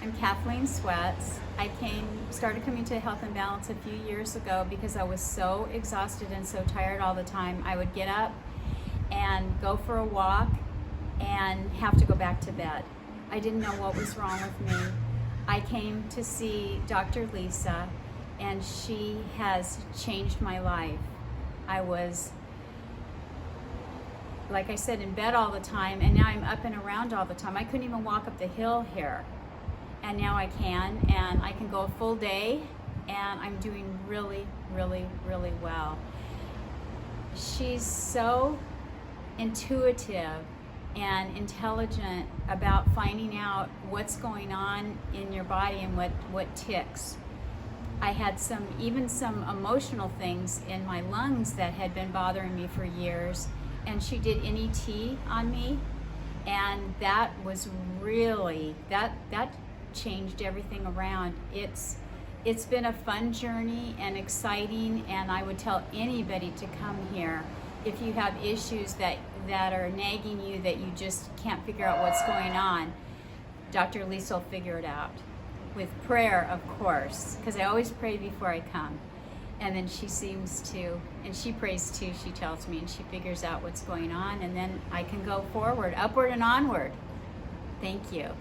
I'm Kathleen Sweats. I started coming to Health and Balance a few years ago because I was so exhausted and so tired all the time. I would get up and go for a walk and have to go back to bed. I didn't know what was wrong with me. I came to see Dr. Lisa, and she has changed my life. I was, like I said, in bed all the time, and now I'm up and around all the time. I couldn't even walk up the hill here, and now I can, and I can go a full day, and I'm doing really, really, really well. She's so intuitive and intelligent about finding out what's going on in your body and what ticks. I had even some emotional things in my lungs that had been bothering me for years, and she did NET on me, and that was really, that changed everything around. It's been a fun journey and exciting, and I would tell anybody to come here if you have issues that are nagging you, that you just can't figure out what's going on. Dr. Lisa will figure it out. With prayer, of course, because I always pray before I come. And then she seems to, and she prays too, she tells me, and she figures out what's going on, and then I can go forward, upward and onward. Thank you.